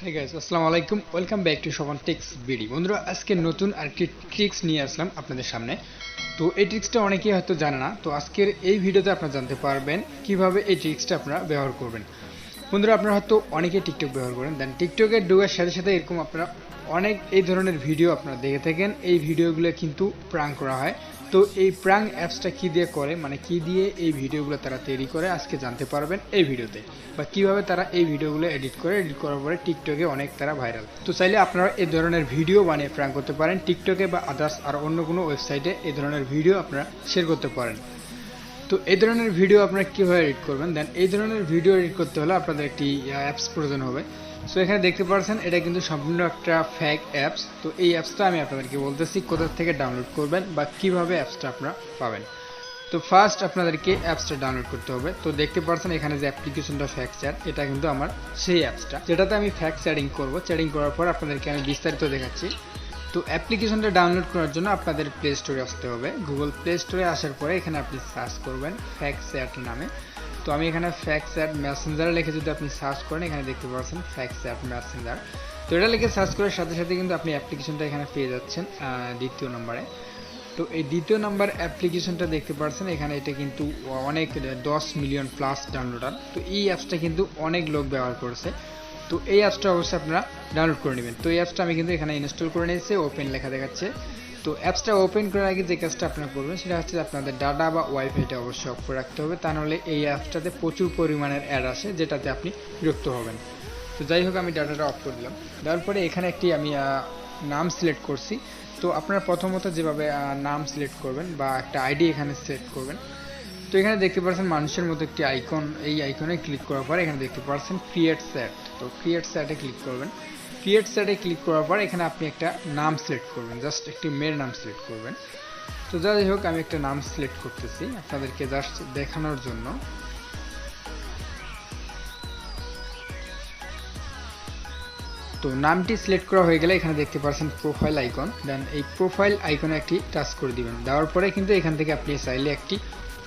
Hey guys, আসসালামু আলাইকুম, welcome back to Shovon tex BD. বন্ধুরা, আজকে নতুন আরেকটি ট্রিক্স নিয়ে আসলাম আপনাদের সামনে। তো এই ট্রিক্সটা অনেকেই হয়তো জানে না। তো আজকের এই ভিডিওতে আপনারা জানতে পারবেন কিভাবে এই ট্রিক্সটা আপনারা ব্যবহার করবেন। বন্ধুরা, আপনারা হয়তো অনেকে টিকটক ব্যবহার করেন, দেন টিকটকে ঢোকার সাথে সাথে এরকম আপনারা অনেক এই ধরনের ভিডিও আপনারা দেখে থাকেন। এই ভিডিওগুলো কিন্তু প্রাঙ্ক করা হয়। তো এই প্রাঙ্ক অ্যাপসটা কী দিয়ে করে, মানে কী দিয়ে এই ভিডিওগুলো তারা তৈরি করে, আজকে জানতে পারবেন এই ভিডিওতে। বা কীভাবে তারা এই ভিডিওগুলো এডিট করার পরে টিকটকে অনেক তারা ভাইরাল। তো চাইলে আপনারা এই ধরনের ভিডিও বানিয়ে প্রাঙ্ক করতে পারেন টিকটকে বা আদার্স আর অন্য কোনো ওয়েবসাইটে এই ধরনের ভিডিও আপনারা শেয়ার করতে পারেন। তো এই ধরনের ভিডিও আপনারা কীভাবে এডিট করবেন, দেন এই ধরনের ভিডিও এডিট করতে হলে আপনাদের একটি অ্যাপস প্রয়োজন হবে। সো এখানে দেখতে পাচ্ছেন এটা কিন্তু সম্পূর্ণ একটা ফেক অ্যাপস। তো এই অ্যাপসটা আমি আপনাদেরকে বলতেছি কোথা থেকে ডাউনলোড করবেন বা কিভাবে অ্যাপসটা আপনারা পাবেন। তো ফার্স্ট আপনাদেরকে অ্যাপসটা ডাউনলোড করতে হবে। তো দেখতে পাচ্ছেন এখানে যে অ্যাপ্লিকেশনটা ফ্যাক চ্যাট, এটা কিন্তু আমার সেই অ্যাপসটা যেটাতে আমি ফ্যাক চ্যাটিং করব। চ্যাটিং করার পর আপনাদেরকে আমি বিস্তারিত দেখাচ্ছি। তো অ্যাপ্লিকেশনটা ডাউনলোড করার জন্য আপনাদের প্লে স্টোরে আসতে হবে। গুগল প্লে স্টোরে আসার পরে এখানে আপনি সার্চ করবেন ফ্যাক চ্যাট নামে। তো আমি এখানে ফ্যাক চ্যাট মেসেঞ্জারে লিখে যদি আপনি সার্চ করেন, এখানে দেখতে পাচ্ছেন ফ্যাক চ্যাট মেসেঞ্জার। তো এটা লিখে সার্চ করার সাথে সাথে কিন্তু আপনি অ্যাপ্লিকেশনটা এখানে পেয়ে যাচ্ছেন দ্বিতীয় নম্বরে। তো এই দ্বিতীয় নাম্বার অ্যাপ্লিকেশনটা দেখতে পাচ্ছেন এখানে, এটা কিন্তু অনেক 10 মিলিয়ন প্লাস ডাউনলোডার। তো এই অ্যাপসটা কিন্তু অনেক লোক ব্যবহার করছে। তো এই অ্যাপসটা অবশ্যই আপনারা ডাউনলোড করে নেবেন। তো এই অ্যাপসটা আমি কিন্তু এখানে ইনস্টল করে নিয়েছি, ওপেন লেখা দেখাচ্ছে। তো অ্যাপসটা ওপেন করার আগে যে কাজটা আপনারা করবেন সেটা হচ্ছে আপনাদের ডাটা বা ওয়াইফাইটা অবশ্যই অফ করে রাখতে হবে, তা নাহলে এই অ্যাপসটাতে প্রচুর পরিমাণের অ্যাড আসে যেটাতে আপনি বিরক্ত হবেন। তো যাই হোক, আমি ডাটাটা অফ করে দিলাম। দেওয়ার পরে এখানে একটি আমি নাম সিলেক্ট করছি। তো আপনারা প্রথমত যেভাবে নাম সিলেক্ট করবেন বা একটা আইডি এখানে সিলেক্ট করবেন। তো এখানে দেখতে পাচ্ছেন মানুষের মতো একটি আইকন, এই আইকনে ক্লিক করার পর এখানে দেখতে পাচ্ছেন ক্রিয়েট চ্যাট। তো ক্রিয়েট চ্যাটে ক্লিক করবেন। ক্রিয়েট চ্যাটে ক্লিক করার পর এখানে আপনি একটা নাম সিলেক্ট করবেন, জাস্ট একটি মেয়ের নাম সিলেক্ট করবেন। তো যাই হোক, আমি একটা নাম সিলেক্ট করতেছি আপনাদেরকে জাস্ট দেখানোর জন্য। তো নামটি সিলেক্ট করা হয়ে গেলে এখানে দেখতে পাচ্ছেন প্রোফাইল আইকন, দেন এই প্রোফাইল আইকনে একটি টাচ করে দিবেন। দেওয়ার পরে কিন্তু এখান থেকে আপনি চাইলে একটি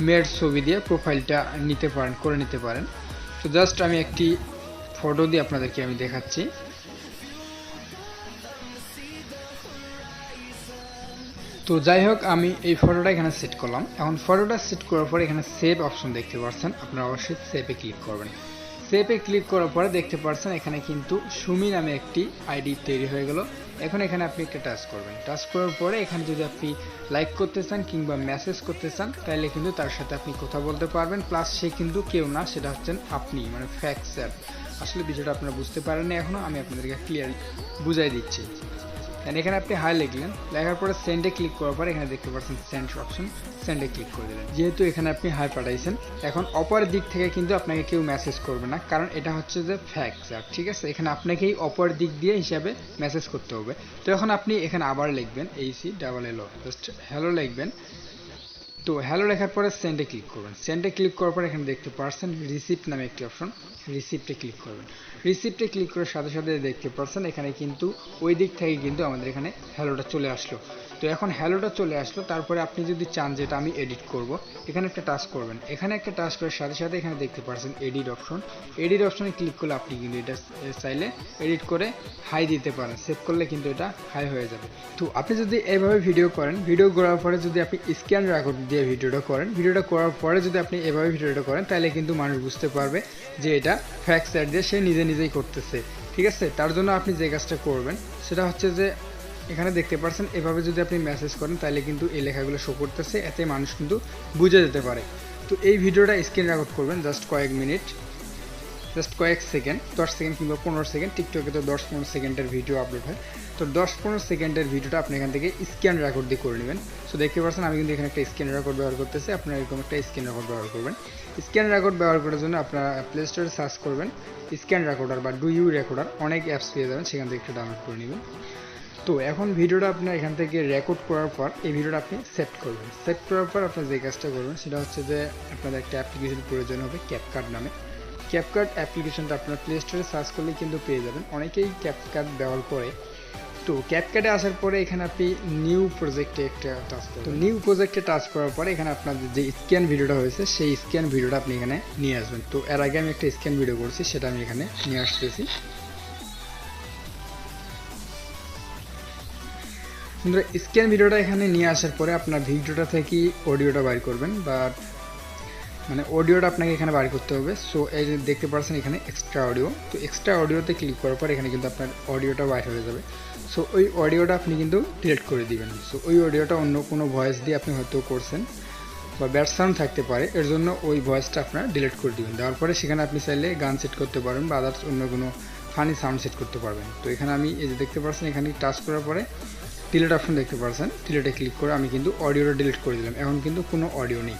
মেয়ের ছবি দিয়ে প্রোফাইলটা করে নিতে পারেন। তো জাস্ট আমি একটি ফটো দিয়ে আপনাদেরকে আমি দেখাচ্ছি। তো যাই হোক, আমি এই ফটোটা এখানে সেট করলাম। এখন ফটোটা সেট করার পরে এখানে সেভ অপশন দেখতে পাচ্ছেন, আপনারা অবশ্যই সেভে ক্লিক করবেন। সেভে ক্লিক করার পরে দেখতে পাচ্ছেন এখানে কিন্তু সুমি নামে একটি আইডি তৈরি হয়ে গেল। এখন এখানে আপনি একটা টাচ করবেন। টাচ করার পরে এখানে যদি আপনি লাইক করতে চান কিংবা মেসেজ করতে চান, তাহলে কিন্তু তার সাথে আপনি কথা বলতে পারবেন। প্লাস সে কিন্তু কেউ না, সেটা হচ্ছেন আপনি, মানে ফ্যাক চ্যাট। আসলে বিষয়টা আপনারা বুঝতে পারেননি এখনও, আমি আপনাদেরকে ক্লিয়ার বুঝাই দিচ্ছি। এখানে আপনি হাই লিখলেন, লেখার পরে সেন্ডে ক্লিক করার পর এখানে দেখতে পাচ্ছেন সেন্ড অপশন, সেন্ডে ক্লিক করে দিলেন। যেহেতু এখানে আপনি হাই পাঠাইছেন, এখন অপর দিক থেকে কিন্তু আপনাকে কেউ মেসেজ করবে না, কারণ এটা হচ্ছে যে ফ্যাক চ্যাট, ঠিক আছে। এখানে আপনাকেই অপর দিক দিয়ে হিসাবে মেসেজ করতে হবে। তো এখন আপনি এখানে আবার লিখবেন HELLO, জাস্ট হ্যালো লিখবেন। তো হ্যালো লেখার পরে সেন্ডে ক্লিক করবেন। সেন্ডে ক্লিক করার পর এখানে দেখতে পাচ্ছেন রিসিপ্ট নামে একটি অপশন, রিসিপ্টে ক্লিক করবেন। রিসিপ্টে ক্লিক করার সাথে সাথে দেখতে পাচ্ছেন এখানে কিন্তু ওই দিক থেকে কিন্তু আমাদের এখানে হ্যালোটা চলে আসলো। তো এখন হ্যালোটা চলে আসলো, তারপরে আপনি যদি চান যেটা আমি এডিট করব, এখানে একটা টাচ করবেন। এখানে একটা টাচ করার সাথে সাথে এখানে দেখতে পাচ্ছেন এডিট অপশন। এডিট অপশনে ক্লিক করলে আপনি কিন্তু এটা চাইলে এডিট করে হাই দিতে পারেন। সেভ করলে কিন্তু এটা হাই হয়ে যাবে। তো আপনি যদি এভাবে ভিডিও করেন, ভিডিও করার পরে যদি আপনি স্ক্যান রেকর্ড দিয়ে ভিডিওটা করেন, ভিডিওটা করার পরে যদি আপনি এভাবে ভিডিওটা করেন, তাহলে কিন্তু মানুষ বুঝতে পারবে যে এটা ফ্যাক চ্যাট দিয়ে সে নিজেই করতেছে, ঠিক আছে। তার জন্য আপনি যে কাজটা করবেন সেটা হচ্ছে যে এখানে দেখতে পাচ্ছেন এভাবে যদি আপনি মেসেজ করেন, তাহলে কিন্তু এই লেখাগুলো শো করতেছে, এতে মানুষ কিন্তু বুঝে যেতে পারে। তো এই ভিডিওটা স্ক্রিন রেকর্ড করবেন জাস্ট কয়েক মিনিট, জাস্ট কয়েক সেকেন্ড, 10 সেকেন্ড কিংবা 15 সেকেন্ড। টিকটকে তো 10-15 সেকেন্ডের ভিডিও আপলোড হয়। তো 10-15 সেকেন্ডের ভিডিওটা আপনি এখান থেকে স্ক্যান রেকর্ড দিয়ে করে নেবেন। সো দেখতে পাচ্ছেন আমি কিন্তু এখানে একটা স্ক্যান রেকর্ড ব্যবহার করতেছি, আপনারা এরকম একটা স্ক্যান রেকর্ড ব্যবহার করবেন। স্ক্যান রেকর্ড ব্যবহার করার জন্য আপনারা প্লে স্টোরে সার্চ করবেন স্ক্যান রেকর্ডার বা ডু ইউ রেকর্ডার, অনেক অ্যাপস পেয়ে যাবেন, সেখান থেকে একটু ডাউনলোড করে নেবেন। তো এখন ভিডিওটা আপনার এখান থেকে রেকর্ড করার পর এই ভিডিওটা আপনি সেভ করবেন। সেভ করার পর আপনার যে কাজটা করবেন সেটা হচ্ছে যে আপনাদের একটা অ্যাপ্লিকেশন প্রয়োজন হবে ক্যাপকাট নামে। ক্যাপকাট অ্যাপ্লিকেশনটা আপনার প্লে স্টোরে সার্চ করলে কিন্তু পেয়ে যাবেন, অনেকেই ক্যাপকাট ব্যবহার করে। তো ক্যাপকাটে আসার পরে এখানে আপনি নিউ প্রজেক্টে একটা টাচ করবেন। তো নিউ প্রজেক্টে টাচ করার পরে এখানে আপনার যে স্ক্যান ভিডিওটা হয়েছে সেই স্ক্যান ভিডিওটা আপনি এখানে নিয়ে আসবেন। তো এর আগে আমি একটা স্ক্যান ভিডিও করছি, সেটা আমি এখানে নিয়ে আসতেছি। বন্ধুরা স্ক্যান ভিডিওটা এখানে নিয়ে আসার পরে আপনার ভিডিওটা থেকে অডিওটা বাইর করবেন, বা মানে অডিওটা আপনাকে এখানে বাইর করতে হবে। সো এই যে দেখতে পাচ্ছেন এখানে এক্সট্রা অডিও, তো এক্সট্রা অডিওতে ক্লিক করার পর এখানে কিন্তু আপনার অডিওটা বাইর হয়ে যাবে। সো ওই অডিওটা আপনি কিন্তু ডিলিট করে দিবেন। সো ওই অডিওটা অন্য কোনো ভয়েস দিয়ে আপনি হয়তো করছেন বা ব্যাড সাউন্ড থাকতে পারে, এর জন্য ওই ভয়েসটা আপনার ডিলিট করে দিবেন। দেওয়ার পরে সেখানে আপনি চাইলে গান সেট করতে পারবেন বা আদার্স অন্য কোনো ফানি সাউন্ড সেট করতে পারবেন। তো এখানে আমি এই যে দেখতে পাচ্ছেন এখানে টাচ করার পরে ডিলিট অপশন দেখতে পাচ্ছেন, ডিলিটে ক্লিক করে আমি কিন্তু অডিওটা ডিলিট করে দিলাম। এখন কিন্তু কোনো অডিও নেই।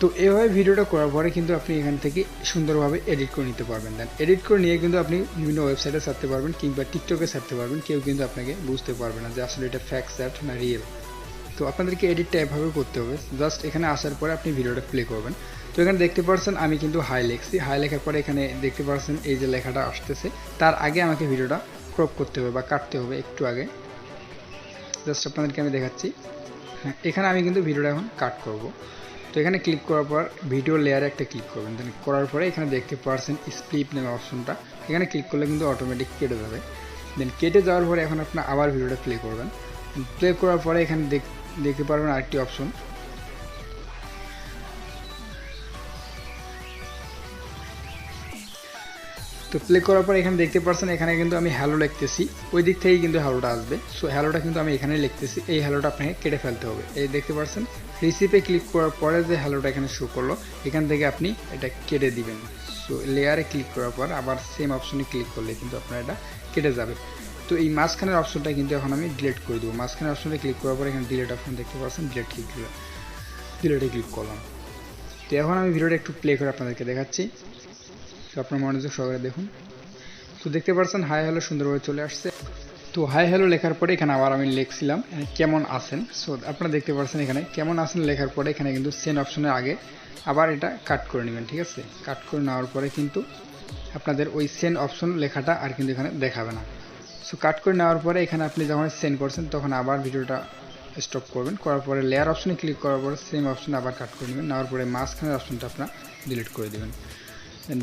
তো এভাবে ভিডিওটা করার পরে কিন্তু আপনি এখান থেকে সুন্দরভাবে এডিট করে নিতে পারবেন। দেন এডিট করে নিয়ে কিন্তু আপনি বিভিন্ন ওয়েবসাইটে ছাড়তে পারবেন কিংবা টিকটকে ছাড়তে পারবেন। কেউ কিন্তু আপনাকে বুঝতে পারবে না যে আসলে এটা ফ্যাক্ট চ্যাট না রিয়েল। তো আপনাদেরকে এডিটটা এভাবে করতে হবে। জাস্ট এখানে আসার পরে আপনি ভিডিওটা প্লে করবেন। তো এখানে দেখতে পাচ্ছেন আমি কিন্তু হাই লিখছি, হাই লেখার পরে এখানে দেখতে পাচ্ছেন এই যে লেখাটা আসতেছে, তার আগে আমাকে ভিডিওটা ক্রপ করতে হবে বা কাটতে হবে একটু আগে। জাস্ট আপনাদেরকে আমি দেখাচ্ছি। হ্যাঁ, এখানে আমি কিন্তু ভিডিওটা এখন কাট করব। তো এখানে ক্লিক করার পর ভিডিও লেয়ারে একটা ক্লিক করবেন। দেন করার পরে এখানে দেখতে পাচ্ছেন স্প্লিট নামে অপশনটা, এখানে ক্লিক করলে কিন্তু অটোমেটিক কেটে যাবে। দেন কেটে যাওয়ার পরে এখন আপনার আবার ভিডিওটা প্লে করবেন। প্লে করার পরে এখানে দেখতে পারবেন আরেকটি অপশন, তো প্লে করার পর এখানে দেখতে পাচ্ছেন এখানে কিন্তু আমি হ্যালো লিখতেছি, ওই দিক থেকেই কিন্তু হ্যালোটা আসবে। সো হ্যালোটা কিন্তু আমি এখানে লিখতেছি, এই হ্যালোটা আপনাকে কেটে ফেলতে হবে। এই দেখতে পাচ্ছেন রিসিপে ক্লিক করার পরে যে হ্যালোটা এখানে শো করলো, এখান থেকে আপনি এটা কেটে দিবেন। সো লেয়ারে ক্লিক করার পর আবার সেম অপশনে ক্লিক করলে কিন্তু আপনার এটা কেটে যাবে। তো এই মাঝখানের অপশনটা কিন্তু এখন আমি ডিলিট করে দেবো। মাঝখানের অপশনে ক্লিক করার পর এখানে ডিলিট অপশন দেখতে পাচ্ছেন, ডিলিটে ক্লিক করলাম। তো এখন আমি ভিডিওটা একটু প্লে করে আপনাদেরকে দেখাচ্ছি। তো আপনার মনোযোগ সহকারে দেখুন। তো দেখতে পাচ্ছেন হাই হ্যালো সুন্দরভাবে চলে আসছে। তো হাই হ্যালো লেখার পরে এখানে আবার আমি লিখছিলাম কেমন আছেন। সো আপনারা দেখতে পাচ্ছেন এখানে কেমন আছেন লেখার পরে এখানে কিন্তু সেন্ড অপশনের আগে আবার এটা কাট করে নেবেন, ঠিক আছে। কাট করে নেওয়ার পরে কিন্তু আপনাদের ওই সেন্ড অপশন লেখাটা আর কিন্তু এখানে দেখাবে না। সো কাট করে নেওয়ার পরে এখানে আপনি যখন সেন্ড করছেন তখন আবার ভিডিওটা স্টপ করবেন। করার পরে লেয়ার অপশনে ক্লিক করার পরে সেম অপশনে আবার কাট করে নেবেন। নেওয়ার পরে মাঝখানের অপশনটা আপনার ডিলিট করে দেবেন।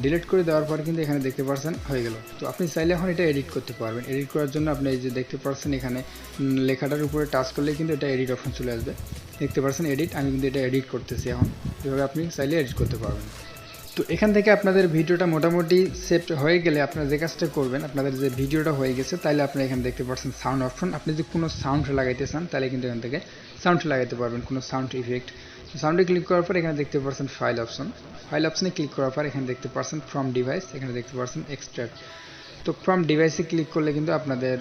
ডিলিট করে দেওয়ার পরে কিন্তু এখানে দেখতে পাচ্ছেন হয়ে গেল। তো আপনি চাইলে এখন এটা এডিট করতে পারবেন। এডিট করার জন্য আপনি এই যে দেখতে পাচ্ছেন এখানে লেখাটার উপরে টাচ করলে কিন্তু এটা এডিট অপশন চলে আসবে। দেখতে পাচ্ছেন এডিট, আমি কিন্তু এটা এডিট করতেছি এখন। এভাবে আপনি চাইলে এডিট করতে পারবেন। তো এখান থেকে আপনাদের ভিডিওটা মোটামুটি সেভ হয়ে গেলে আপনারা যে কাজটা করবেন, আপনাদের যে ভিডিওটা হয়ে গেছে তাহলে আপনারা এখানে দেখতে পাচ্ছেন সাউন্ড অপশন। আপনি যদি কোনো সাউন্ড লাগাইতে চান তাহলে কিন্তু এখান থেকে সাউন্ড লাগাইতে পারবেন, কোনো সাউন্ড ইফেক্ট। সাউন্ডে ক্লিক করার পর এখানে দেখতে পাচ্ছেন ফাইল অপশন। ফাইল অপশনে ক্লিক করার পর এখানে দেখতে পাচ্ছেন ফ্রম ডিভাইস, এখানে দেখতে পাচ্ছেন এক্সট্রাক্ট। তো ফ্রম ডিভাইসে ক্লিক করলে কিন্তু আপনাদের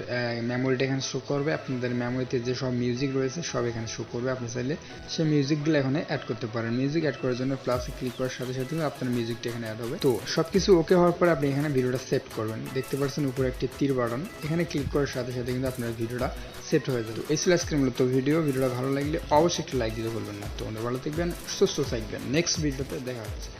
মেমোরিটা এখানে শো করবে। আপনাদের মেমোরিতে যে সব মিউজিক রয়েছে সব এখানে শো করবে। আপনি চাইলে সেই মিউজিকগুলো এখানে অ্যাড করতে পারেন। মিউজিক অ্যাড করার জন্য প্লাসে ক্লিক করার সাথে সাথে আপনার মিউজিকটা এখানে অ্যাড হবে। তো সব কিছু ওকে হওয়ার পর আপনি এখানে ভিডিওটা সেভ করবেন। দেখতে পাচ্ছেন উপরে একটি তীর বাটন, এখানে ক্লিক করার সাথে সাথে কিন্তু আপনার ভিডিওটা সেভ হয়ে যাবে। এই ছিল আজকের মূলত ভিডিওটা ভালো লাগলে অবশ্যই একটু লাইক দিতে বলবেন না। তো ভালো থাকবেন, সুস্থ থাকবেন। নেক্সট ভিডিওতে দেখা হচ্ছে।